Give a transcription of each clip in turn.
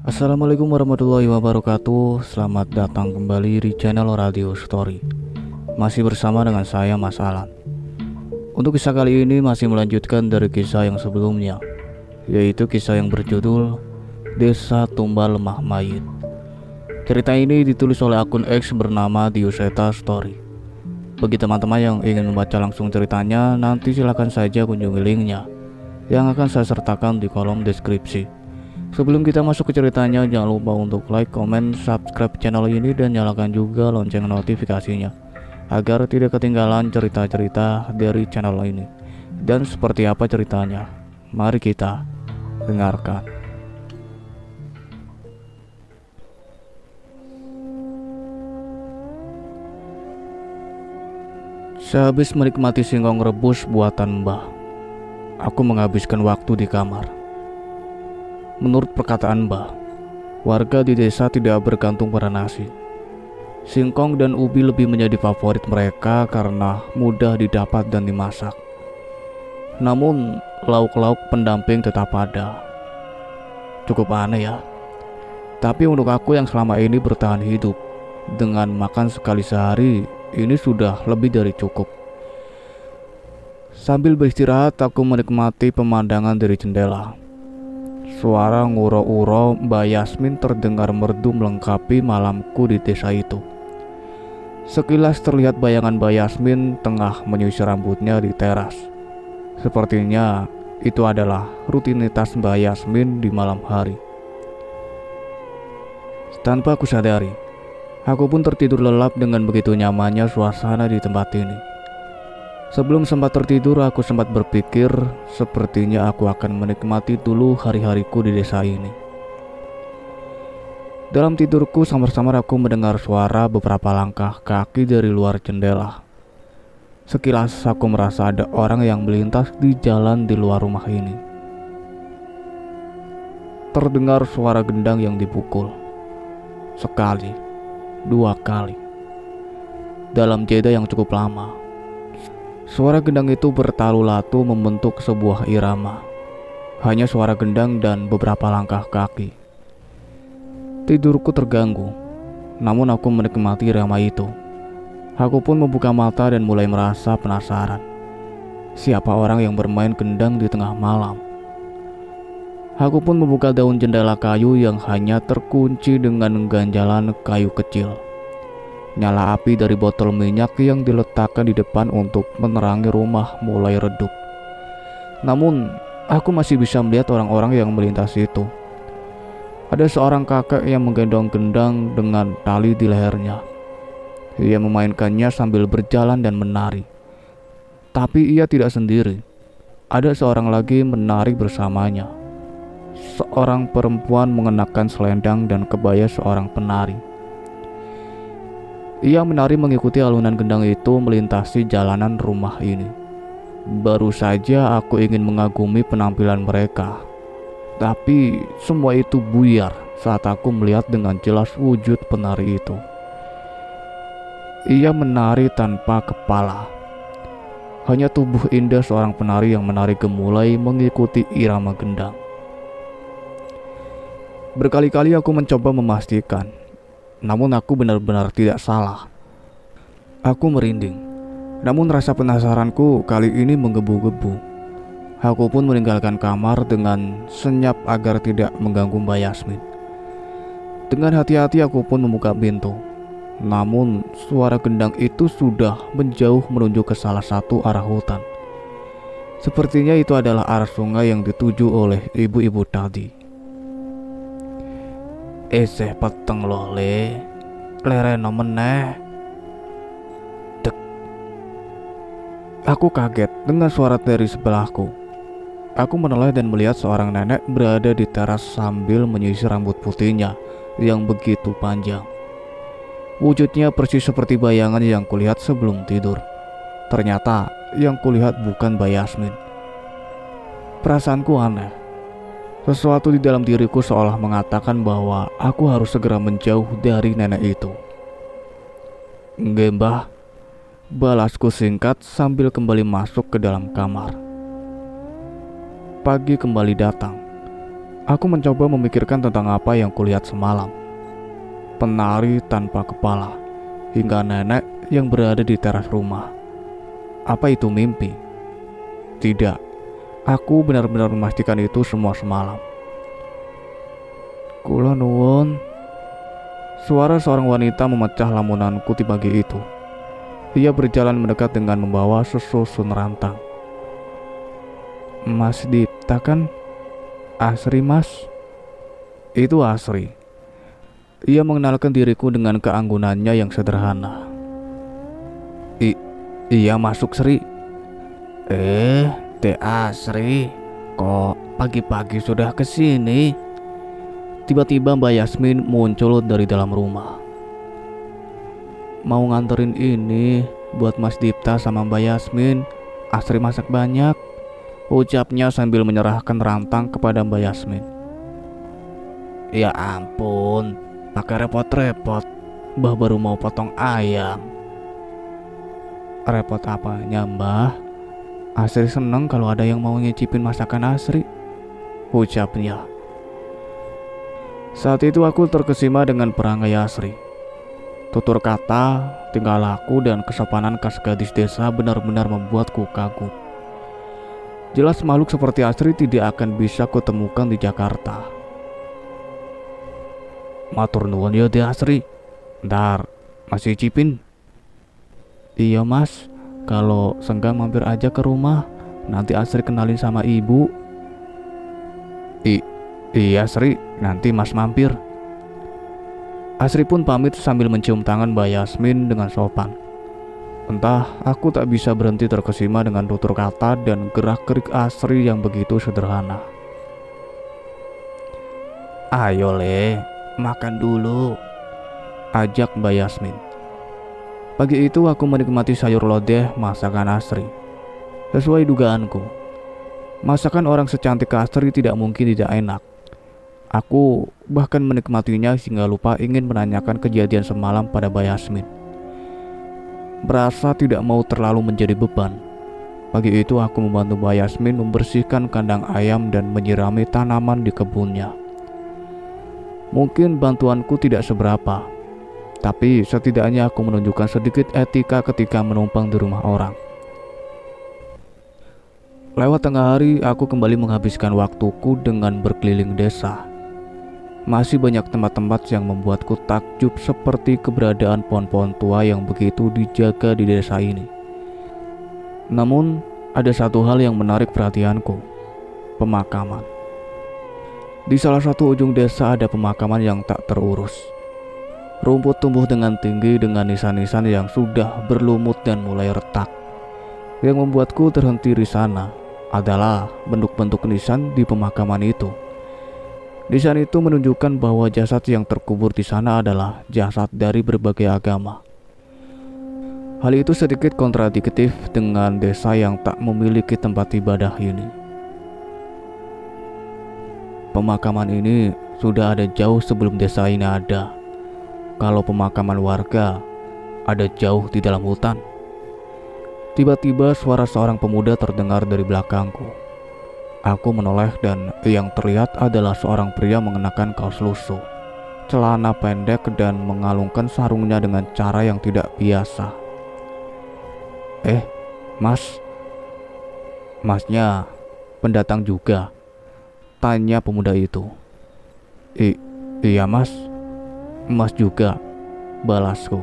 Assalamualaikum warahmatullahi wabarakatuh. Selamat datang kembali di channel Radio Story. Masih bersama dengan saya, Mas Alan. Untuk kisah kali ini masih melanjutkan dari kisah yang sebelumnya, yaitu kisah yang berjudul Desa Tumbal Lemah Mayit. Cerita ini ditulis oleh akun X bernama Diuseta Story. Bagi teman-teman yang ingin membaca langsung ceritanya, nanti silakan saja kunjungi linknya yang akan saya sertakan di kolom deskripsi. Sebelum kita masuk ke ceritanya, jangan lupa untuk like, comment, subscribe channel ini dan nyalakan juga lonceng notifikasinya agar tidak ketinggalan cerita-cerita dari channel ini. Dan seperti apa ceritanya? Mari kita dengarkan. Sehabis menikmati singkong rebus buatan Mbah, aku menghabiskan waktu di kamar. Menurut perkataan Mbah, warga di desa tidak bergantung pada nasi. Singkong dan ubi lebih menjadi favorit mereka karena mudah didapat dan dimasak. Namun, lauk-lauk pendamping tetap ada. Cukup aneh ya. Tapi untuk aku yang selama ini bertahan hidup dengan makan sekali sehari, ini sudah lebih dari cukup. Sambil beristirahat, aku menikmati pemandangan dari jendela. Suara nguro-uro Mbak Yasmin terdengar merdu melengkapi malamku di desa itu. Sekilas terlihat bayangan Mbak Yasmin tengah menyisir rambutnya di teras. Sepertinya itu adalah rutinitas Mbak Yasmin di malam hari. Tanpa aku sadari, aku pun tertidur lelap dengan begitu nyamannya suasana di tempat ini. Sebelum sempat tertidur, aku sempat berpikir sepertinya aku akan menikmati dulu hari-hariku di desa ini. Dalam tidurku, samar-samar aku mendengar suara beberapa langkah kaki dari luar jendela. Sekilas aku merasa ada orang yang melintas di jalan di luar rumah ini. Terdengar suara gendang yang dipukul. Sekali, dua kali. Dalam jeda yang cukup lama. Suara gendang itu bertalu-latu membentuk sebuah irama. Hanya suara gendang dan beberapa langkah kaki. Tidurku terganggu, namun aku menikmati irama itu. Aku pun membuka mata dan mulai merasa penasaran. Siapa orang yang bermain gendang di tengah malam? Aku pun membuka daun jendela kayu yang hanya terkunci dengan ganjalan kayu kecil. Nyala api dari botol minyak yang diletakkan di depan untuk menerangi rumah mulai redup. Namun, aku masih bisa melihat orang-orang yang melintas itu. Ada seorang kakek yang menggendong gendang dengan tali di lehernya. Ia memainkannya sambil berjalan dan menari. Tapi ia tidak sendiri. Ada seorang lagi menari bersamanya. Seorang perempuan mengenakan selendang dan kebaya seorang penari. Ia menari mengikuti alunan gendang itu melintasi jalanan rumah ini. Baru saja aku ingin mengagumi penampilan mereka. Tapi semua itu buyar saat aku melihat dengan jelas wujud penari itu. Ia menari tanpa kepala. Hanya tubuh indah seorang penari yang menari gemulai mengikuti irama gendang. Berkali-kali aku mencoba memastikan, namun aku benar-benar tidak salah. Aku merinding, namun rasa penasaranku kali ini menggebu-gebu. Aku pun meninggalkan kamar dengan senyap agar tidak mengganggu Mbak Yasmin. Dengan hati-hati aku pun membuka pintu. Namun suara gendang itu sudah menjauh menuju ke salah satu arah hutan. Sepertinya itu adalah arah sungai yang dituju oleh ibu-ibu tadi. Peteng loh lereno meneh. Dek. Aku kaget dengan suara dari sebelahku. Aku menoleh dan melihat seorang nenek berada di teras sambil menyisir rambut putihnya yang begitu panjang. Wujudnya persis seperti bayangan yang kulihat sebelum tidur. Ternyata yang kulihat bukan Mbak Yasmin. Perasaanku aneh. Sesuatu di dalam diriku seolah mengatakan bahwa aku harus segera menjauh dari nenek itu. "Nggih, Mbah," balasku singkat sambil kembali masuk ke dalam kamar. Pagi kembali datang. Aku mencoba memikirkan tentang apa yang kulihat semalam. Penari tanpa kepala, hingga nenek yang berada di teras rumah. Apa itu mimpi? Tidak, aku benar-benar memastikan itu semua semalam. Kula nuwun. Suara seorang wanita memecah lamunanku di pagi itu. Ia berjalan mendekat dengan membawa sesusun rantang. Mas Dipta kan? Asri mas? Itu Asri. Ia mengenalkan diriku dengan keanggunannya yang sederhana. Iya masuk Sri. Teh Asri, kok pagi-pagi sudah kesini? Tiba-tiba Mbak Yasmin muncul dari dalam rumah. Mau nganterin ini buat Mas Dipta sama Mbak Yasmin. Asri masak banyak, ucapnya sambil menyerahkan rantang kepada Mbak Yasmin. Ya ampun, pakai repot-repot. Mbah baru mau potong ayam. Repot apanya Mbah? Asri seneng kalau ada yang mau nyicipin masakan Asri, ucapnya. Saat itu aku terkesima dengan perangai Asri. Tutur kata, tingkah laku, dan kesopanan khas gadis desa benar-benar membuatku kagum. Jelas makhluk seperti Asri tidak akan bisa kutemukan di Jakarta. Matur nuwun ya Teh Asri. Ntar masih cipin. Iya mas, kalau senggang mampir aja ke rumah. Nanti Asri kenalin sama ibu. Iya Sri, nanti mas mampir. Asri pun pamit sambil mencium tangan Mbak Yasmin dengan sopan. Entah, aku tak bisa berhenti terkesima dengan tutur kata dan gerak-gerik Asri yang begitu sederhana. Ayo Le, makan dulu, ajak Mbak Yasmin. Pagi itu aku menikmati sayur lodeh masakan Asri. Sesuai dugaanku, masakan orang secantik Asri tidak mungkin tidak enak. Aku bahkan menikmatinya hingga lupa ingin menanyakan kejadian semalam pada Mbak Yasmin. Berasa tidak mau terlalu menjadi beban. Pagi itu aku membantu Mbak Yasmin membersihkan kandang ayam dan menyirami tanaman di kebunnya. Mungkin bantuanku tidak seberapa, tapi setidaknya aku menunjukkan sedikit etika ketika menumpang di rumah orang. Lewat tengah hari, aku kembali menghabiskan waktuku dengan berkeliling desa. Masih banyak tempat-tempat yang membuatku takjub, seperti keberadaan pohon-pohon tua yang begitu dijaga di desa ini. Namun, ada satu hal yang menarik perhatianku, pemakaman. Di salah satu ujung desa ada pemakaman yang tak terurus. Rumput tumbuh dengan tinggi dengan nisan-nisan yang sudah berlumut dan mulai retak. Yang membuatku terhenti di sana adalah bentuk-bentuk nisan di pemakaman itu. Nisan itu menunjukkan bahwa jasad yang terkubur di sana adalah jasad dari berbagai agama. Hal itu sedikit kontradiktif dengan desa yang tak memiliki tempat ibadah ini. Pemakaman ini sudah ada jauh sebelum desa ini ada. Kalau pemakaman warga ada jauh di dalam hutan. Tiba-tiba suara seorang pemuda terdengar dari belakangku. Aku menoleh dan yang terlihat adalah seorang pria mengenakan kaos lusuh, celana pendek, dan mengalungkan sarungnya dengan cara yang tidak biasa. Mas, masnya pendatang juga? Tanya pemuda itu. Iya mas juga, balasku.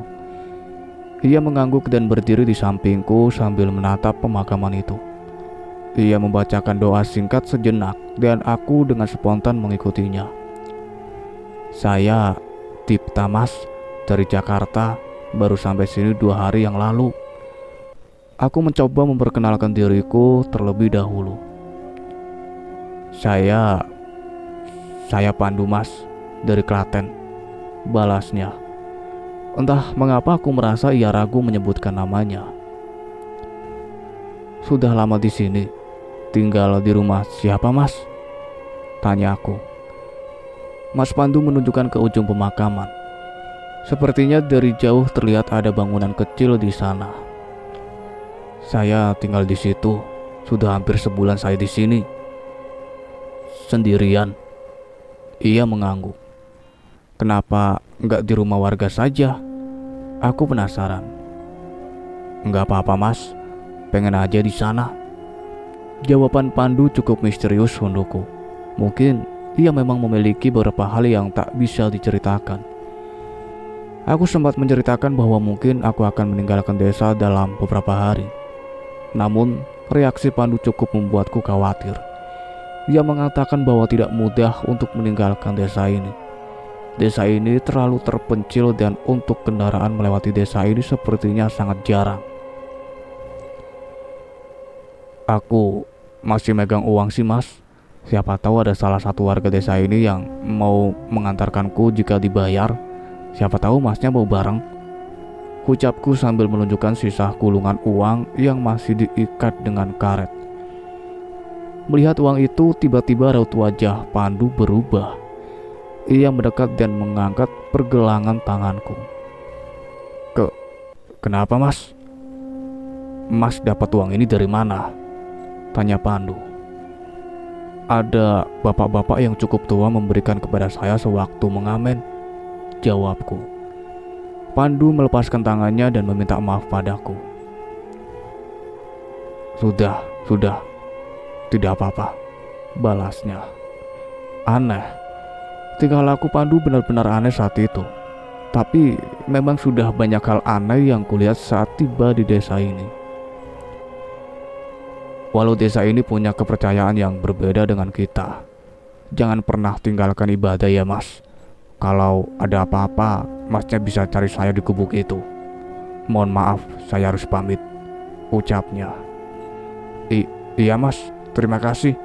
Ia mengangguk dan berdiri di sampingku sambil menatap pemakaman itu. Ia membacakan doa singkat sejenak dan aku dengan spontan mengikutinya. Saya Dipta mas, dari Jakarta, baru sampai sini 2 hari yang lalu. Aku mencoba memperkenalkan diriku terlebih dahulu. Saya Pandu mas, dari Klaten, balasnya. Entah mengapa aku merasa ia ragu menyebutkan namanya. Sudah lama di sini. Tinggal di rumah siapa mas? Tanya aku. Mas Pandu menunjukkan ke ujung pemakaman. Sepertinya dari jauh terlihat ada bangunan kecil di sana. Saya tinggal di situ. Sudah hampir sebulan saya di sini. Sendirian, Ia mengangguk. Kenapa nggak di rumah warga saja? Aku penasaran. Nggak apa-apa mas, pengen aja di sana. Jawaban Pandu cukup misterius untukku. Mungkin ia memang memiliki beberapa hal yang tak bisa diceritakan. Aku sempat menceritakan bahwa mungkin aku akan meninggalkan desa dalam beberapa hari. Namun, reaksi Pandu cukup membuatku khawatir. Ia mengatakan bahwa tidak mudah untuk meninggalkan desa ini. Desa ini terlalu terpencil dan untuk kendaraan melewati desa ini sepertinya sangat jarang. Aku masih megang uang sih mas. Siapa tahu ada salah satu warga desa ini yang mau mengantarkanku jika dibayar. Siapa tahu masnya mau bareng. Ucapku sambil menunjukkan sisa gulungan uang yang masih diikat dengan karet. Melihat uang itu, tiba-tiba raut wajah Pandu berubah. Ia mendekat dan mengangkat pergelangan tanganku. Kenapa mas? Mas dapat uang ini dari mana? Tanya Pandu. Ada bapak-bapak yang cukup tua memberikan kepada saya sewaktu mengamen, jawabku. Pandu melepaskan tangannya dan meminta maaf padaku. Sudah, tidak apa-apa, balasnya. Aneh, tingkah laku Pandu benar-benar aneh saat itu. Tapi memang sudah banyak hal aneh yang kulihat saat tiba di desa ini. Walau desa ini punya kepercayaan yang berbeda dengan kita, jangan pernah tinggalkan ibadah ya mas. Kalau ada apa-apa, masnya bisa cari saya di gubuk itu. Mohon maaf, saya harus pamit, ucapnya. Iya mas, terima kasih.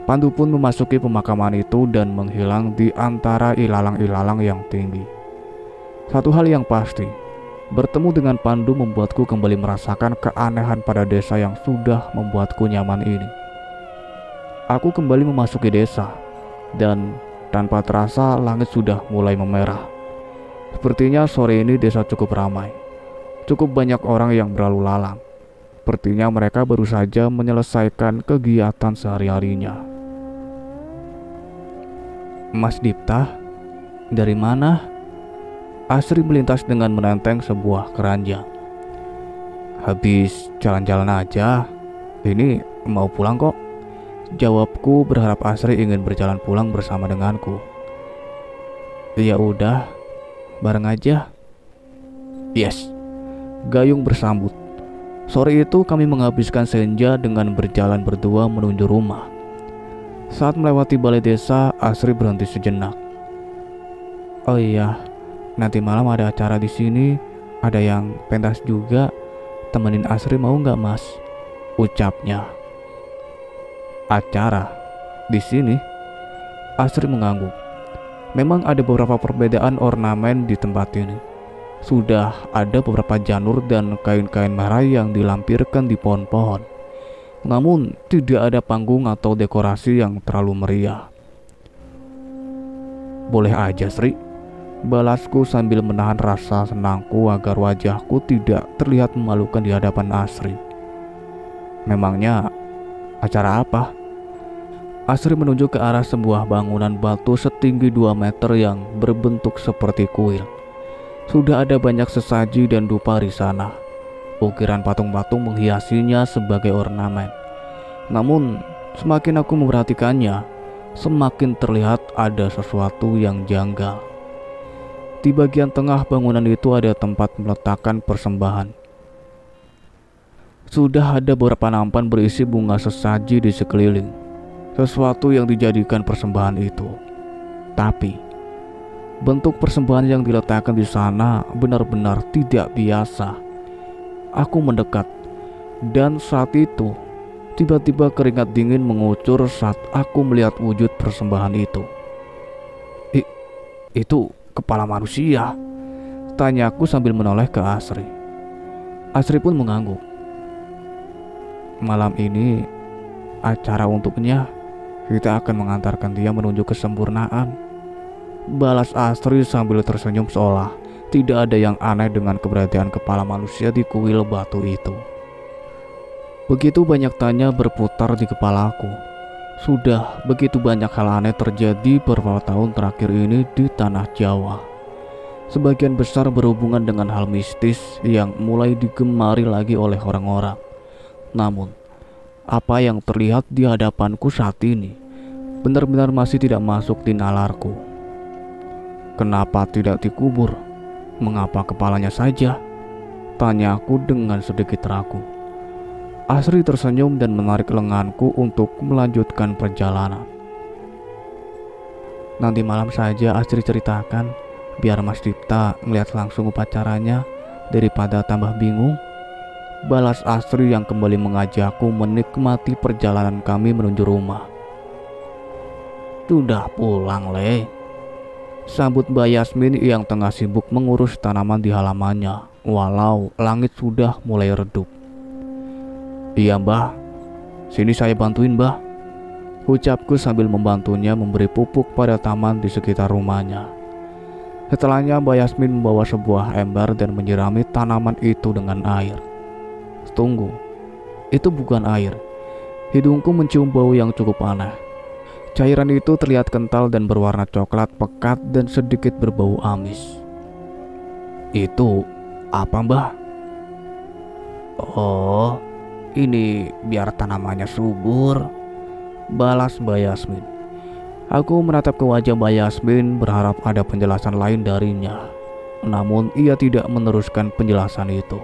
Pandu pun memasuki pemakaman itu dan menghilang di antara ilalang-ilalang yang tinggi. Satu hal yang pasti, bertemu dengan Pandu membuatku kembali merasakan keanehan pada desa yang sudah membuatku nyaman ini. Aku kembali memasuki desa, dan tanpa terasa langit sudah mulai memerah. Sepertinya sore ini desa cukup ramai. Cukup banyak orang yang berlalu lalang. Sepertinya mereka baru saja menyelesaikan kegiatan sehari-harinya. Mas Dipta, dari mana? Asri melintas dengan menenteng sebuah keranjang. Habis jalan-jalan aja, ini mau pulang kok. Jawabku berharap Asri ingin berjalan pulang bersama denganku. Ya udah, bareng aja. Yes, Gayung bersambut. Sore itu kami menghabiskan senja dengan berjalan berdua menuju rumah. Saat melewati balai desa, Asri berhenti sejenak. Oh iya, nanti malam ada acara di sini, ada yang pentas juga. Temenin Asri mau nggak mas? Ucapnya. Acara di sini? Asri mengangguk. Memang ada beberapa perbedaan ornamen di tempat ini. Sudah ada beberapa janur dan kain-kain merah yang dilampirkan di pohon-pohon. Namun tidak ada panggung atau dekorasi yang terlalu meriah. Boleh aja Sri, balasku sambil menahan rasa senangku agar wajahku tidak terlihat memalukan di hadapan Asri. Memangnya acara apa? Asri menunjuk ke arah sebuah bangunan batu setinggi 2 meter yang berbentuk seperti kuil. Sudah ada banyak sesaji dan dupa di sana. Ukiran patung-patung menghiasinya sebagai ornamen. Namun, semakin aku memperhatikannya, semakin terlihat ada sesuatu yang janggal. Di bagian tengah bangunan itu ada tempat meletakkan persembahan. Sudah ada beberapa nampan berisi bunga sesaji di sekeliling. Sesuatu yang dijadikan persembahan itu. Tapi bentuk persembahan yang diletakkan di sana benar-benar tidak biasa. Aku mendekat, dan saat itu tiba-tiba keringat dingin mengucur saat aku melihat wujud persembahan itu. Itu kepala manusia, tanyaku sambil menoleh ke Asri. Asri pun mengangguk. Malam ini acara untuknya, kita akan mengantarkan dia menuju kesempurnaan, balas Asri sambil tersenyum seolah tidak ada yang aneh dengan keberadaan kepala manusia di kuil batu itu. Begitu banyak tanya berputar di kepalaku. Sudah begitu banyak hal aneh terjadi beberapa tahun terakhir ini di tanah Jawa. Sebagian besar berhubungan dengan hal mistis yang mulai digemari lagi oleh orang-orang. Namun, apa yang terlihat di hadapanku saat ini benar-benar masih tidak masuk di nalarku. Kenapa tidak dikubur? Mengapa kepalanya saja? Tanyaku dengan sedikit ragu. Asri tersenyum dan menarik lenganku untuk melanjutkan perjalanan. Nanti malam saja Asri ceritakan, biar Mas Dipta melihat langsung upacaranya daripada tambah bingung. Balas Asri yang kembali mengajakku menikmati perjalanan kami menuju rumah. Sudah pulang, Le? Sambut Mbak Yasmin yang tengah sibuk mengurus tanaman di halamannya, walau langit sudah mulai redup. Iya Mbah, sini saya bantuin Mbah, ucapku sambil membantunya memberi pupuk pada taman di sekitar rumahnya. Setelahnya Mbak Yasmin membawa sebuah ember dan menyirami tanaman itu dengan air. Tunggu, itu bukan air. Hidungku mencium bau yang cukup aneh. Cairan itu terlihat kental dan berwarna coklat pekat dan sedikit berbau amis. Itu apa Mbah? Oh, ini biar tanamannya subur, balas Mbak Yasmin. Aku menatap ke wajah Mbak Yasmin berharap ada penjelasan lain darinya. Namun ia tidak meneruskan penjelasan itu.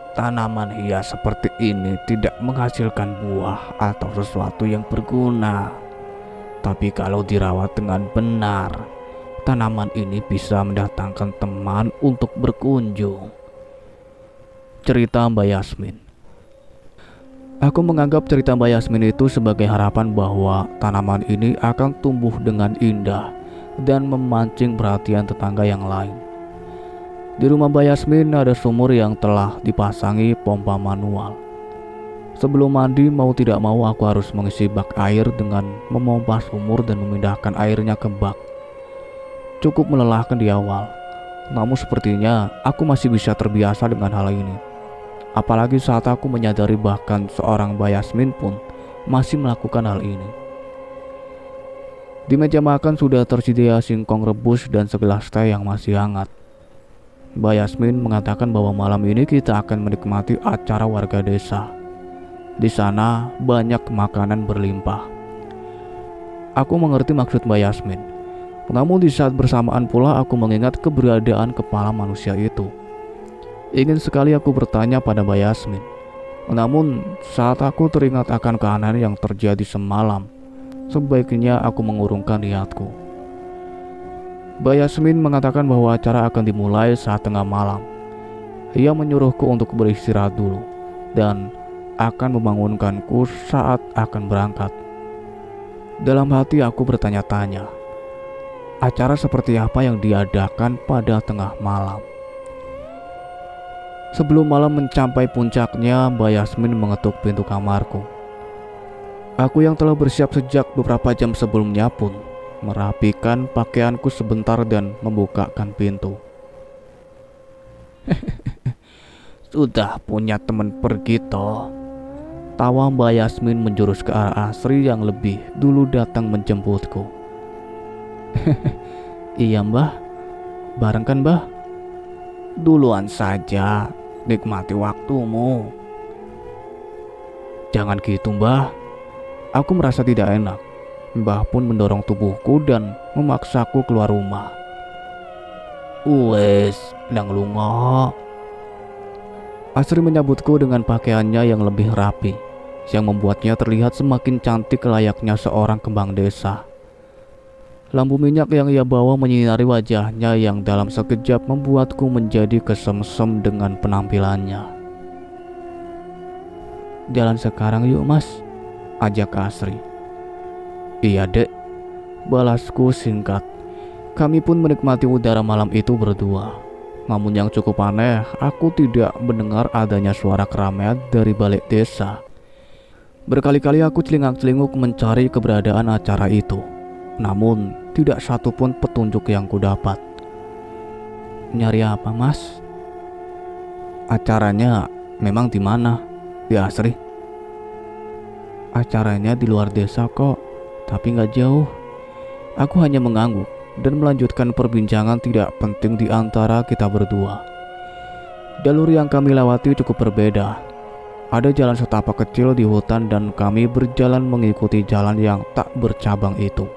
Tanaman hias seperti ini tidak menghasilkan buah atau sesuatu yang berguna. Tapi kalau dirawat dengan benar, tanaman ini bisa mendatangkan teman untuk berkunjung. Cerita Mbak Yasmin. Aku menganggap cerita Mbak Yasmin itu sebagai harapan bahwa tanaman ini akan tumbuh dengan indah dan memancing perhatian tetangga yang lain. Di rumah Mbak Yasmin ada sumur yang telah dipasangi pompa manual. Sebelum mandi mau tidak mau aku harus mengisi bak air dengan memompa sumur dan memindahkan airnya ke bak. Cukup melelahkan di awal, namun sepertinya aku masih bisa terbiasa dengan hal ini. Apalagi saat aku menyadari bahkan seorang Mbak Yasmin pun masih melakukan hal ini. Di meja makan sudah tersedia singkong rebus dan segelas teh yang masih hangat. Mbak Yasmin mengatakan bahwa malam ini kita akan menikmati acara warga desa. Di sana banyak makanan berlimpah. Aku mengerti maksud Mbak Yasmin. Namun di saat bersamaan pula aku mengingat keberadaan kepala manusia itu. Ingin sekali aku bertanya pada Mbak Yasmin. Namun saat aku teringat akan keanehan yang terjadi semalam, sebaiknya aku mengurungkan niatku. Mbak Yasmin mengatakan bahwa acara akan dimulai saat tengah malam. Ia menyuruhku untuk beristirahat dulu dan akan membangunkanku saat akan berangkat. Dalam hati aku bertanya-tanya, acara seperti apa yang diadakan pada tengah malam? Sebelum malam mencapai puncaknya, Mbak Yasmin mengetuk pintu kamarku. Aku yang telah bersiap sejak beberapa jam sebelumnya pun merapikan pakaianku sebentar dan membukakan pintu. Sudah punya teman pergi toh? Tawa Mbak Yasmin menjurus ke arah Asri yang lebih dulu datang menjemputku. Iya Mbah, bareng kan Mbah? Duluan saja, nikmati waktumu. Jangan gitu Mbah, aku merasa tidak enak. Mbah pun mendorong tubuhku dan memaksaku keluar rumah. Wes, nang lunga. Asri menyambutku dengan pakaiannya yang lebih rapi, yang membuatnya terlihat semakin cantik layaknya seorang kembang desa. Lampu minyak yang ia bawa menyinari wajahnya yang dalam sekejap membuatku menjadi kesemsem dengan penampilannya. Jalan sekarang yuk Mas, ajak Asri. Iya dek, balasku singkat. Kami pun menikmati udara malam itu berdua. Namun yang cukup aneh, aku tidak mendengar adanya suara keramaian dari balik desa. Berkali-kali aku celingak-celinguk mencari keberadaan acara itu. Namun tidak satupun petunjuk yang kudapat. Nyari apa Mas? Acaranya memang di mana? Di Asri? Acaranya di luar desa kok, tapi gak jauh. Aku hanya mengangguk dan melanjutkan perbincangan tidak penting di antara kita berdua. Jalur yang kami lewati cukup berbeda. Ada jalan setapak kecil di hutan dan kami berjalan mengikuti jalan yang tak bercabang itu.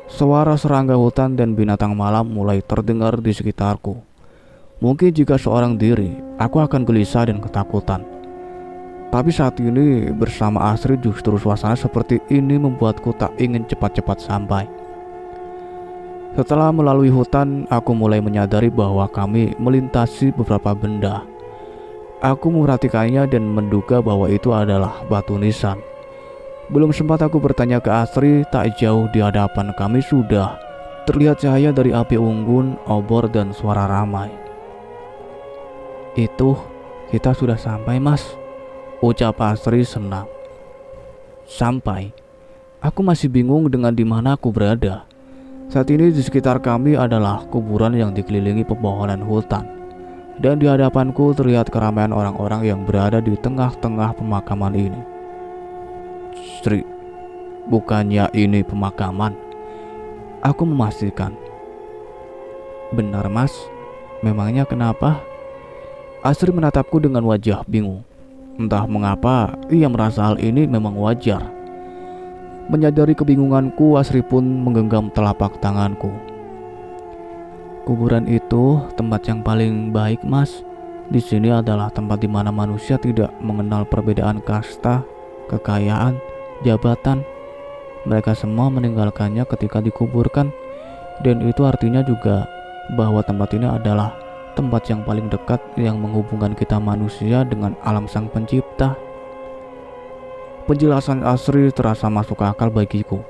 Suara serangga hutan dan binatang malam mulai terdengar di sekitarku. Mungkin jika seorang diri, aku akan gelisah dan ketakutan. Tapi saat ini bersama Asri justru suasana seperti ini membuatku tak ingin cepat-cepat sampai. Setelah melalui hutan, aku mulai menyadari bahwa kami melintasi beberapa benda. Aku memperhatikannya dan menduga bahwa itu adalah batu nisan. Belum sempat aku bertanya ke Asri, tak jauh di hadapan kami sudah terlihat cahaya dari api unggun, obor, dan suara ramai. "Itu, kita sudah sampai, Mas," ucap Asri senang. Sampai? Aku masih bingung dengan di mana aku berada. Saat ini di sekitar kami adalah kuburan yang dikelilingi pepohonan hutan. Dan di hadapanku terlihat keramaian orang-orang yang berada di tengah-tengah pemakaman ini. "Sri, bukannya ini pemakaman?" Aku memastikan. "Benar, Mas. Memangnya kenapa?" Asri menatapku dengan wajah bingung. Entah mengapa ia merasa hal ini memang wajar. Menyadari kebingunganku, Asri pun menggenggam telapak tanganku. "Kuburan itu tempat yang paling baik, Mas. Di sini adalah tempat di mana manusia tidak mengenal perbedaan kasta, kekayaan, jabatan. Mereka semua meninggalkannya ketika dikuburkan, dan itu artinya juga bahwa tempat ini adalah tempat yang paling dekat yang menghubungkan kita manusia dengan alam sang pencipta." Penjelasan Asri terasa masuk akal bagiku.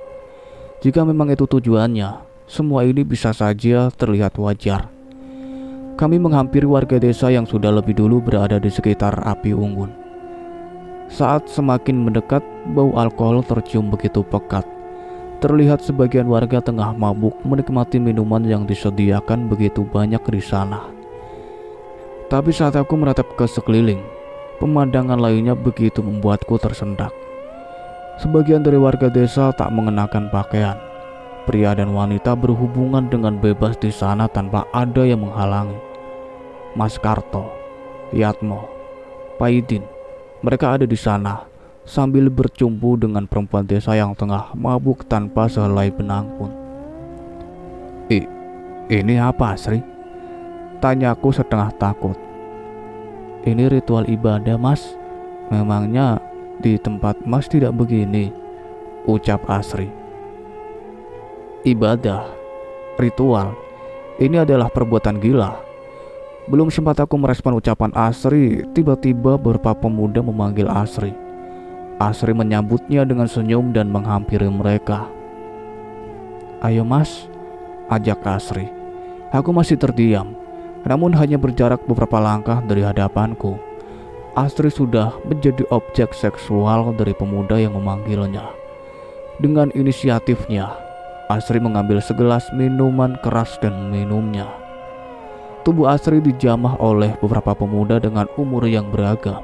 Jika memang itu tujuannya, semua ini bisa saja terlihat wajar. Kami menghampiri warga desa yang sudah lebih dulu berada di sekitar api unggun. Saat semakin mendekat, bau alkohol tercium begitu pekat. Terlihat sebagian warga tengah mabuk menikmati minuman yang disediakan begitu banyak di sana. Tapi saat aku menatap ke sekeliling, pemandangan lainnya begitu membuatku tersendak. Sebagian dari warga desa tak mengenakan pakaian. Pria dan wanita berhubungan dengan bebas di sana tanpa ada yang menghalangi. Mas Karto, Yatmo, Paidin, mereka ada di sana sambil bercumbu dengan perempuan desa yang tengah mabuk tanpa sehelai benang pun. Ini apa, Sri?" tanyaku setengah takut. "Ini ritual ibadah, Mas. Memangnya di tempat Mas tidak begini?" ucap Asri. "Ibadah, ritual, ini adalah perbuatan gila." Belum sempat aku merespon ucapan Asri, tiba-tiba beberapa pemuda memanggil Asri. Asri menyambutnya dengan senyum dan menghampiri mereka. "Ayo, Mas," ajak Asri. Aku masih terdiam, namun hanya berjarak beberapa langkah dari hadapanku. Asri sudah menjadi objek seksual dari pemuda yang memanggilnya. Dengan inisiatifnya, Asri mengambil segelas minuman keras dan minumnya. Tubuh Asri dijamah oleh beberapa pemuda dengan umur yang beragam.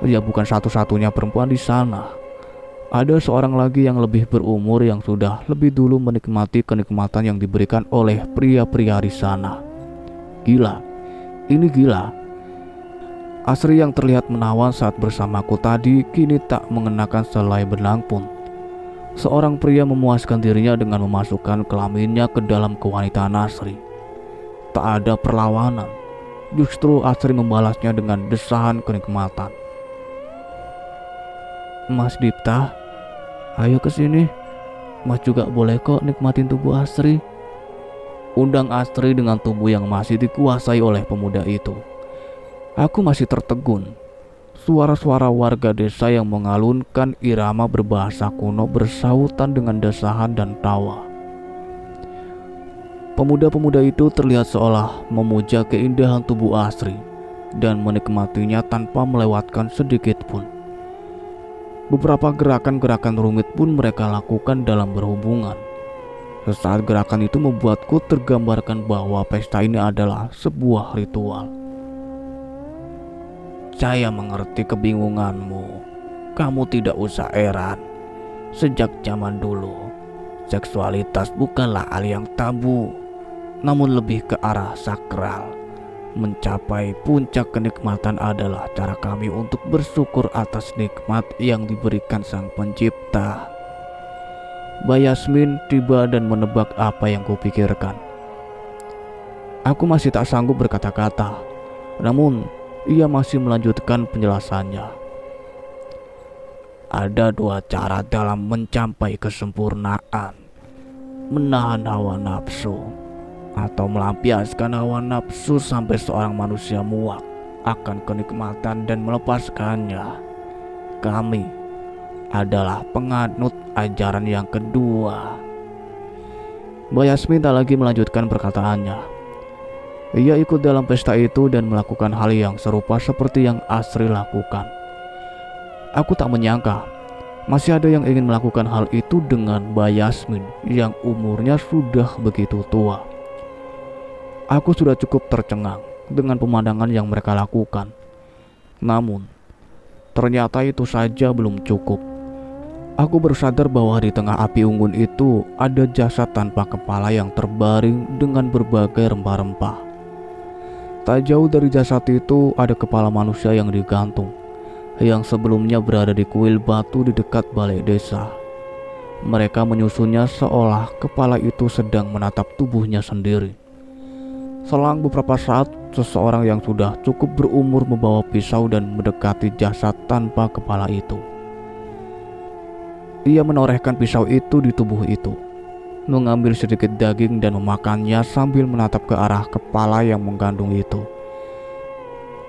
Ia bukan satu-satunya perempuan di sana. Ada seorang lagi yang lebih berumur yang sudah lebih dulu menikmati kenikmatan yang diberikan oleh pria-pria di sana. Gila, ini gila. Asri yang terlihat menawan saat bersamaku tadi kini tak mengenakan selai benang pun. Seorang pria memuaskan dirinya dengan memasukkan kelaminnya ke dalam kewanitaan Asri. Tak ada perlawanan, justru Asri membalasnya dengan desahan kenikmatan. "Mas Dipta, ayo ke sini. Mas juga boleh kok nikmatin tubuh Asri," undang Asri dengan tubuh yang masih dikuasai oleh pemuda itu. Aku masih tertegun. Suara-suara warga desa yang mengalunkan irama berbahasa kuno bersautan dengan desahan dan tawa. Pemuda-pemuda itu terlihat seolah memuja keindahan tubuh Asri dan menikmatinya tanpa melewatkan sedikit pun. Beberapa gerakan-gerakan rumit pun mereka lakukan dalam berhubungan. Sesaat gerakan itu membuatku tergambarkan bahwa pesta ini adalah sebuah ritual. "Saya mengerti kebingunganmu," kamu tidak usah heran. Sejak zaman dulu, seksualitas bukanlah hal yang tabu, namun lebih ke arah sakral. Mencapai puncak kenikmatan adalah cara kami untuk bersyukur atas nikmat yang diberikan Sang Pencipta. Mbak Yasmin tiba dan menebak apa yang kupikirkan. Aku masih tak sanggup berkata-kata, namun ia masih melanjutkan penjelasannya. Ada dua cara dalam mencapai kesempurnaan: menahan hawa nafsu atau melampiaskan hawa nafsu sampai seorang manusia muak akan kenikmatan dan melepaskannya. Kami adalah penganut ajaran yang kedua. Mbak Yasmin tak lagi melanjutkan perkataannya. Ia ikut dalam pesta itu dan melakukan hal yang serupa seperti yang Asri lakukan. Aku tak menyangka masih ada yang ingin melakukan hal itu dengan Mbak Yasmin yang umurnya sudah begitu tua. Aku sudah cukup tercengang dengan pemandangan yang mereka lakukan. Namun, ternyata itu saja belum cukup. Aku baru sadar bahwa di tengah api unggun itu ada jasad tanpa kepala yang terbaring dengan berbagai rempah-rempah. Tak jauh dari jasad itu ada kepala manusia yang digantung, yang sebelumnya berada di kuil batu di dekat balai desa. Mereka menyusunnya seolah kepala itu sedang menatap tubuhnya sendiri. Selang beberapa saat, seseorang yang sudah cukup berumur membawa pisau dan mendekati jasad tanpa kepala itu. Ia menorehkan pisau itu di tubuh itu, mengambil sedikit daging dan memakannya sambil menatap ke arah kepala yang menggantung itu.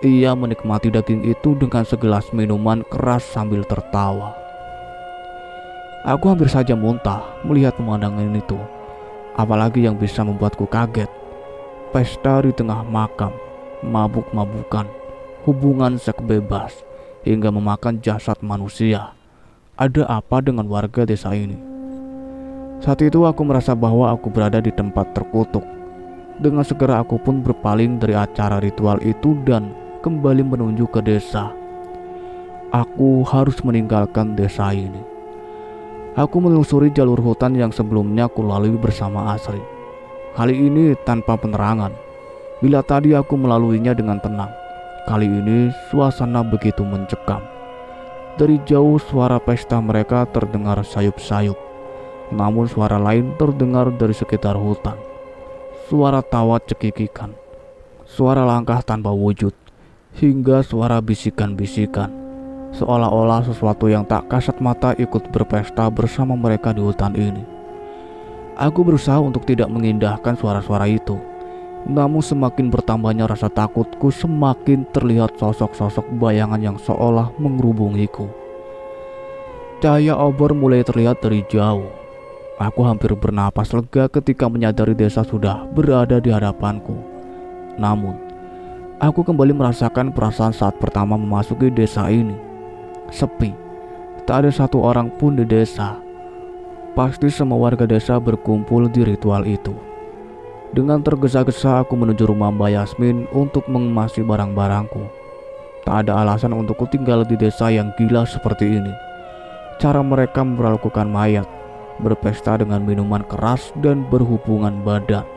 Ia menikmati daging itu dengan segelas minuman keras sambil tertawa. Aku hampir saja muntah melihat pemandangan itu, apalagi yang bisa membuatku kaget. Pesta di tengah makam, mabuk-mabukan, hubungan seks bebas, hingga memakan jasad manusia. Ada apa dengan warga desa ini? Saat itu aku merasa bahwa aku berada di tempat terkutuk. Dengan segera aku pun berpaling dari acara ritual itu dan kembali menuju ke desa. Aku harus meninggalkan desa ini. Aku menelusuri jalur hutan yang sebelumnya aku lalui bersama Asri. Kali ini tanpa penerangan. Bila tadi aku melaluinya dengan tenang, kali ini suasana begitu mencekam. Dari jauh suara pesta mereka terdengar sayup-sayup. Namun suara lain terdengar dari sekitar hutan. Suara tawa cekikikan, suara langkah tanpa wujud, hingga suara bisikan-bisikan. Seolah-olah sesuatu yang tak kasat mata ikut berpesta bersama mereka di hutan ini. Aku berusaha untuk tidak mengindahkan suara-suara itu. Namun semakin bertambahnya rasa takutku, semakin terlihat sosok-sosok bayangan yang seolah mengerubungiku. Cahaya obor mulai terlihat dari jauh. Aku hampir bernapas lega ketika menyadari desa sudah berada di hadapanku. Namun, aku kembali merasakan perasaan saat pertama memasuki desa ini. Sepi, tak ada satu orang pun di desa. Pasti semua warga desa berkumpul di ritual itu. Dengan tergesa-gesa aku menuju rumah Mbak Yasmin untuk mengemasi barang-barangku. Tak ada alasan untukku tinggal di desa yang gila seperti ini. Cara mereka memperlakukan mayat, berpesta dengan minuman keras dan berhubungan badan,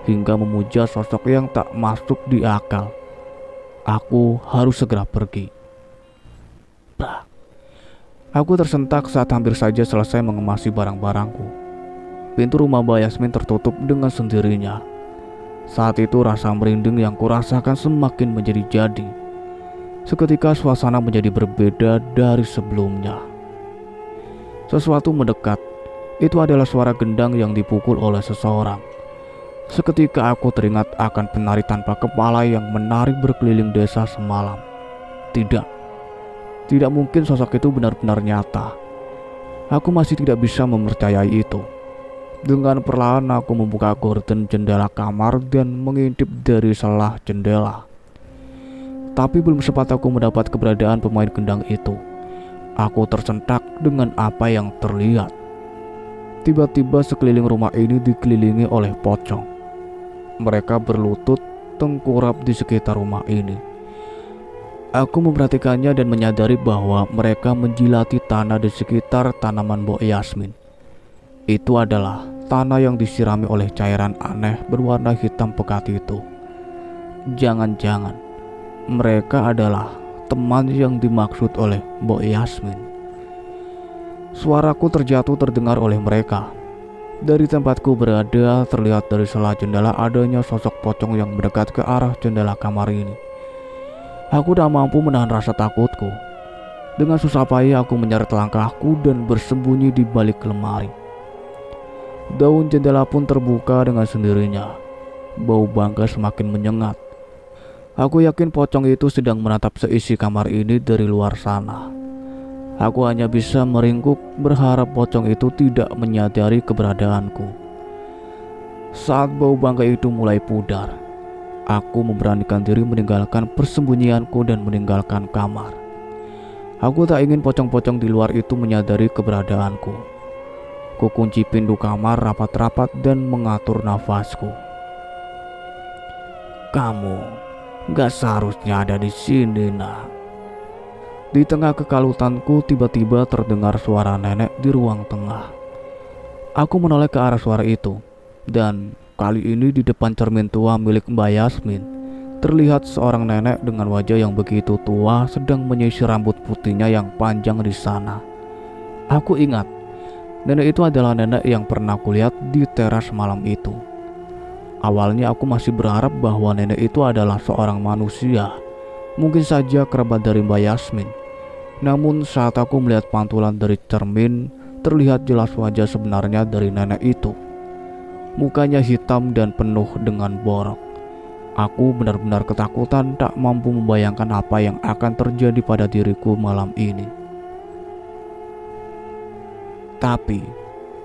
hingga memuja sosok yang tak masuk di akal. Aku harus segera pergi. Bah. Aku tersentak saat hampir saja selesai mengemasi barang-barangku. Pintu rumah Mbak Yasmin tertutup dengan sendirinya. Saat itu rasa merinding yang kurasakan semakin menjadi-jadi. Seketika suasana menjadi berbeda dari sebelumnya. Sesuatu mendekat. Itu adalah suara gendang yang dipukul oleh seseorang. Seketika aku teringat akan penari tanpa kepala yang menari berkeliling desa semalam. Tidak mungkin sosok itu benar-benar nyata. Aku masih tidak bisa mempercayai itu. Dengan perlahan aku membuka gorden jendela kamar dan mengintip dari celah jendela. Tapi belum sempat aku mendapat keberadaan pemain gendang itu, aku tersentak dengan apa yang terlihat. Tiba-tiba sekeliling rumah ini dikelilingi oleh pocong. Mereka berlutut tengkurap di sekitar rumah ini. Aku memperhatikannya dan menyadari bahwa mereka menjilati tanah di sekitar tanaman Mbok Yasmin. Itu adalah tanah yang disirami oleh cairan aneh berwarna hitam pekat itu. Jangan-jangan mereka adalah teman yang dimaksud oleh Mbok Yasmin. Suaraku terjatuh terdengar oleh mereka. Dari tempatku berada, terlihat dari sela jendela adanya sosok pocong yang mendekat ke arah jendela kamar ini. Aku tak mampu menahan rasa takutku. Dengan susah payah aku menyeret langkahku dan bersembunyi di balik lemari. Daun jendela pun terbuka dengan sendirinya. Bau bangka semakin menyengat. Aku yakin pocong itu sedang menatap seisi kamar ini dari luar sana. Aku hanya bisa meringkuk berharap pocong itu tidak menyadari keberadaanku. Saat bau bangka itu mulai pudar, aku memberanikan diri meninggalkan persembunyianku dan meninggalkan kamar. Aku tak ingin pocong-pocong di luar itu menyadari keberadaanku. Ku kunci pintu kamar rapat-rapat dan mengatur nafasku. Kamu gak seharusnya ada di sini, nak. Di tengah kekalutanku tiba-tiba terdengar suara nenek di ruang tengah. Aku menoleh ke arah suara itu, dan kali ini di depan cermin tua milik Mbak Yasmin, terlihat seorang nenek dengan wajah yang begitu tua sedang menyisir rambut putihnya yang panjang di sana. Aku ingat, nenek itu adalah nenek yang pernah kulihat di teras malam itu. Awalnya aku masih berharap bahwa nenek itu adalah seorang manusia, mungkin saja kerabat dari Mbak Yasmin. Namun saat aku melihat pantulan dari cermin, terlihat jelas wajah sebenarnya dari nenek itu. Mukanya hitam dan penuh dengan borok. Aku benar-benar ketakutan, tak mampu membayangkan apa yang akan terjadi pada diriku malam ini. Tapi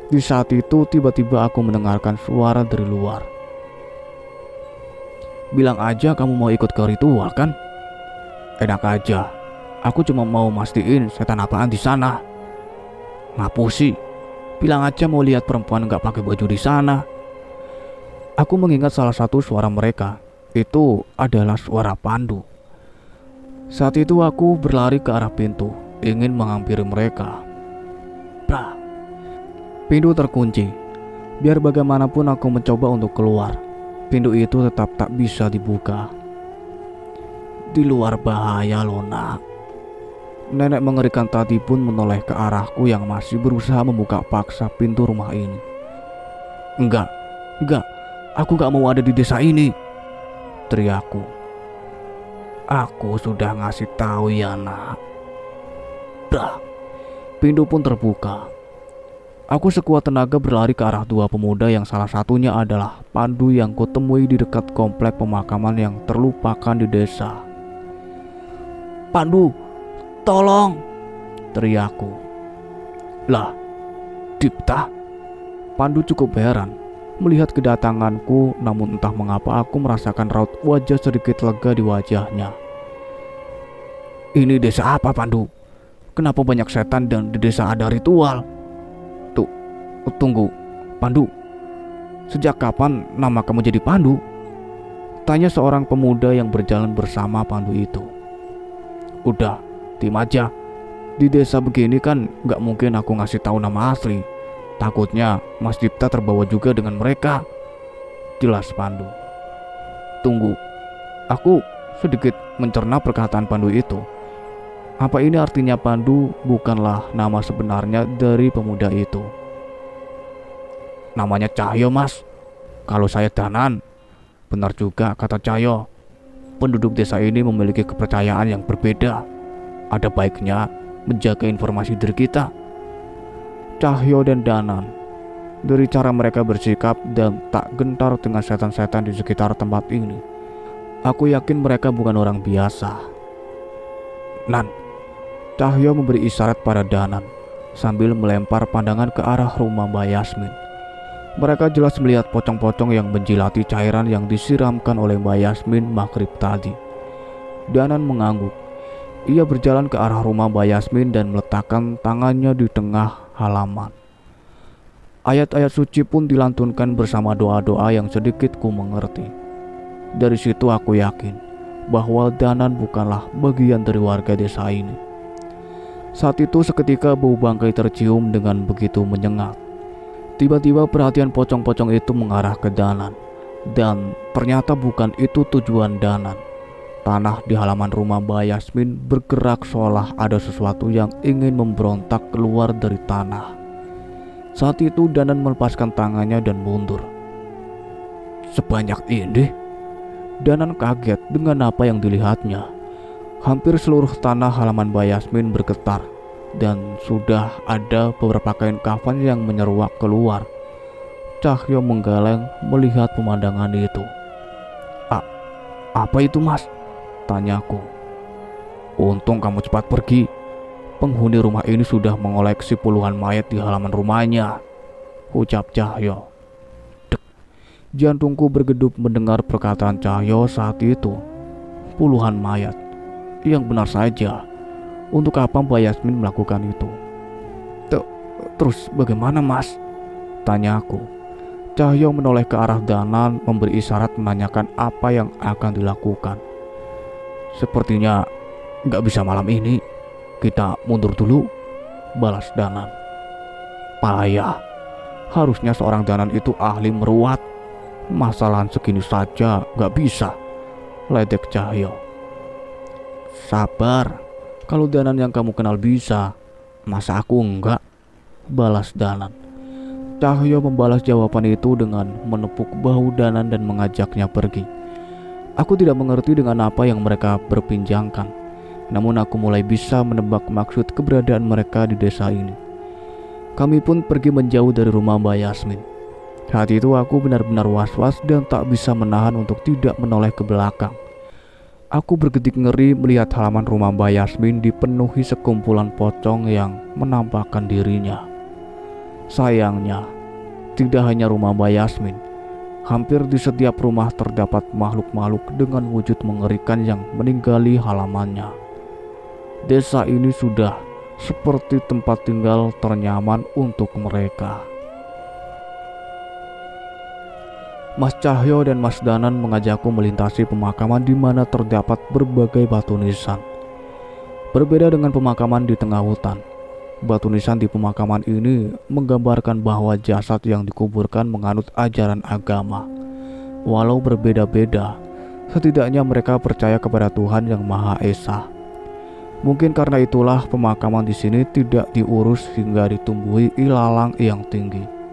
di saat itu tiba-tiba aku mendengarkan suara dari luar. Bilang aja kamu mau ikut ke ritual kan? Enak aja. Aku cuma mau mastiin setan apaan di sana. Ngapusi. Bilang aja mau lihat perempuan gak pakai baju di sana. Aku mengingat salah satu suara mereka. Itu adalah suara Pandu. Saat itu aku berlari ke arah pintu, ingin menghampiri mereka. Bra. Pintu terkunci. Biar bagaimanapun aku mencoba untuk keluar, pintu itu tetap tak bisa dibuka. Di luar bahaya loh, nak. Nenek mengerikan tadi pun menoleh ke arahku yang masih berusaha membuka paksa pintu rumah ini. Enggak, aku gak mau ada di desa ini, teriakku. Aku sudah ngasih tahu ya, nak. Bra. Pintu pun terbuka. Aku sekuat tenaga berlari ke arah dua pemuda yang salah satunya adalah Pandu yang kutemui di dekat komplek pemakaman yang terlupakan di desa. Pandu, tolong, teriakku. Lah, Dipta. Pandu cukup heran melihat kedatanganku, namun entah mengapa aku merasakan raut wajah sedikit lega di wajahnya. Ini desa apa, Pandu? Kenapa banyak setan dan di desa ada ritual? Tunggu, Pandu. Sejak kapan nama kamu jadi Pandu? Tanya seorang pemuda yang berjalan bersama Pandu itu. Udah, tim aja. Di desa begini kan gak mungkin aku ngasih tahu nama asli. Takutnya Mas Dipta terbawa juga dengan mereka, jelas Pandu. Tunggu, aku sedikit mencerna perkataan Pandu itu. Apa ini artinya Pandu bukanlah nama sebenarnya dari pemuda itu? Namanya Cahyo, Mas. Kalau saya Danan. Benar juga kata Cahyo. Penduduk desa ini memiliki kepercayaan yang berbeda. Ada baiknya menjaga informasi diri kita. Cahyo dan Danan, dari cara mereka bersikap dan tak gentar dengan setan-setan di sekitar tempat ini, aku yakin mereka bukan orang biasa. Nan, Cahyo memberi isyarat pada Danan sambil melempar pandangan ke arah rumah Mbak Yasmin. Mereka jelas melihat pocong-pocong yang menjilati cairan yang disiramkan oleh Mbak Yasmin maghrib tadi. Danan mengangguk. Ia berjalan ke arah rumah Mbak Yasmin dan meletakkan tangannya di tengah halaman. Ayat-ayat suci pun dilantunkan bersama doa-doa yang sedikit ku mengerti. Dari situ aku yakin bahwa Danan bukanlah bagian dari warga desa ini. Saat itu seketika bau bangkai tercium dengan begitu menyengat. Tiba-tiba perhatian pocong-pocong itu mengarah ke Danan, dan ternyata bukan itu tujuan Danan. Tanah di halaman rumah Mbak Yasmin bergerak seolah ada sesuatu yang ingin memberontak keluar dari tanah. Saat itu Danan melepaskan tangannya dan mundur. Sebanyak ini? Danan kaget dengan apa yang dilihatnya. Hampir seluruh tanah halaman Mbak Yasmin bergetar, dan sudah ada beberapa kain kafan yang menyeruak keluar. Cahyo menggeleng melihat pemandangan itu. Apa itu, Mas? Tanyaku. Untung kamu cepat pergi. Penghuni rumah ini sudah mengoleksi puluhan mayat di halaman rumahnya, ucap Cahyo. Jantungku bergedup mendengar perkataan Cahyo saat itu. Puluhan mayat. Yang benar saja. Untuk apa Mbak Yasmin melakukan itu? Terus bagaimana, Mas? Tanyaku. Cahyo menoleh ke arah Danan memberi isyarat menanyakan apa yang akan dilakukan. Sepertinya gak bisa malam ini. Kita mundur dulu, balas Danan. Payah. Harusnya seorang Danan itu ahli meruat. Masalahan segini saja gak bisa, ledek Cahyo. Sabar, kalau Danan yang kamu kenal bisa, masa aku enggak, balas Danan. Cahyo membalas jawaban itu dengan menepuk bahu Danan dan mengajaknya pergi. Aku tidak mengerti dengan apa yang mereka berbincangkan, namun aku mulai bisa menebak maksud keberadaan mereka di desa ini. Kami pun pergi menjauh dari rumah Mbak Yasmin. Saat itu aku benar-benar was-was dan tak bisa menahan untuk tidak menoleh ke belakang. Aku bergedik ngeri melihat halaman rumah Mbak Yasmin dipenuhi sekumpulan pocong yang menampakkan dirinya. Sayangnya, tidak hanya rumah Mbak Yasmin. Hampir di setiap rumah terdapat makhluk-makhluk dengan wujud mengerikan yang meninggali halamannya. Desa ini sudah seperti tempat tinggal ternyaman untuk mereka. Mas Cahyo dan Mas Danan mengajakku melintasi pemakaman di mana terdapat berbagai batu nisan. Berbeda dengan pemakaman di tengah hutan, batu nisan di pemakaman ini menggambarkan bahwa jasad yang dikuburkan menganut ajaran agama. Walau berbeda-beda, setidaknya mereka percaya kepada Tuhan yang Maha Esa. Mungkin karena itulah pemakaman di sini tidak diurus hingga ditumbuhi ilalang yang tinggi.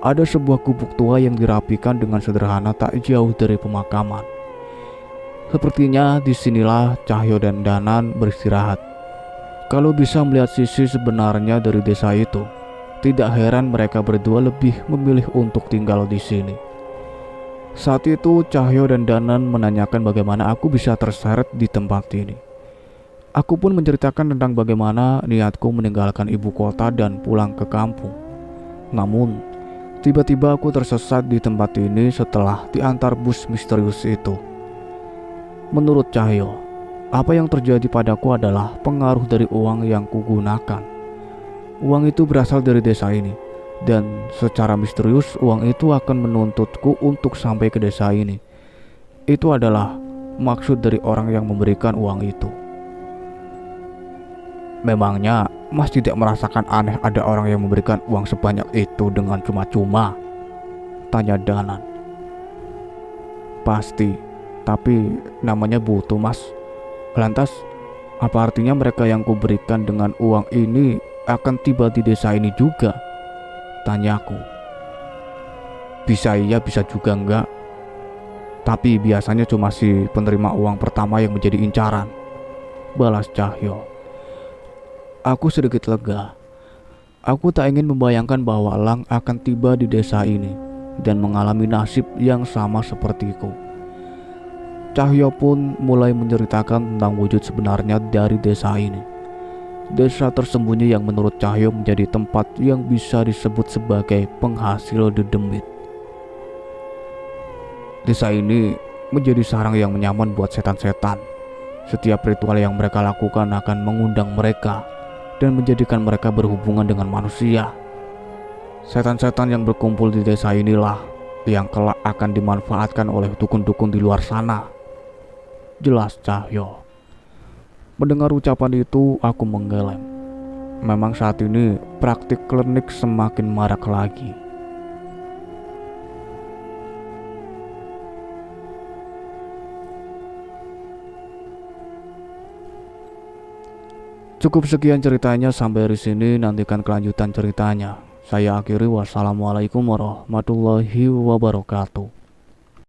Ada sebuah gubuk tua yang dirapikan dengan sederhana tak jauh dari pemakaman. Sepertinya disinilah Cahyo dan Danan beristirahat. Kalau bisa melihat sisi sebenarnya dari desa itu, tidak heran mereka berdua lebih memilih untuk tinggal di sini. Saat itu Cahyo dan Danan menanyakan bagaimana aku bisa terseret di tempat ini. Aku pun menceritakan tentang bagaimana niatku meninggalkan ibu kota dan pulang ke kampung. Namun, tiba-tiba aku tersesat di tempat ini setelah diantar bus misterius itu. Menurut Cahyo, apa yang terjadi padaku adalah pengaruh dari uang yang kugunakan. Uang itu berasal dari desa ini, dan secara misterius uang itu akan menuntutku untuk sampai ke desa ini. Itu adalah maksud dari orang yang memberikan uang itu. Memangnya Mas tidak merasakan aneh ada orang yang memberikan uang sebanyak itu dengan cuma-cuma? Tanya Danan. Pasti, tapi namanya butuh, Mas. Lantas, apa artinya mereka yang kuberikan dengan uang ini akan tiba di desa ini juga? Tanyaku. Bisa iya, bisa juga enggak. Tapi biasanya cuma si penerima uang pertama yang menjadi incaran, balas Cahyo. Aku sedikit lega. Aku tak ingin membayangkan bahwa Lang akan tiba di desa ini dan mengalami nasib yang sama sepertiku. Cahyo pun mulai menceritakan tentang wujud sebenarnya dari desa ini. Desa tersembunyi yang menurut Cahyo menjadi tempat yang bisa disebut sebagai penghasil dedemit. Desa ini menjadi sarang yang nyaman buat setan-setan. Setiap ritual yang mereka lakukan akan mengundang mereka dan menjadikan mereka berhubungan dengan manusia. Setan-setan yang berkumpul di desa inilah yang kelak akan dimanfaatkan oleh dukun-dukun di luar sana. jelas Cahyo. Mendengar ucapan itu, aku menggeleng. Memang saat ini praktik klinik semakin marak lagi. Cukup sekian ceritanya sampai di sini, nantikan kelanjutan ceritanya. Saya akhiri, wassalamualaikum warahmatullahi wabarakatuh.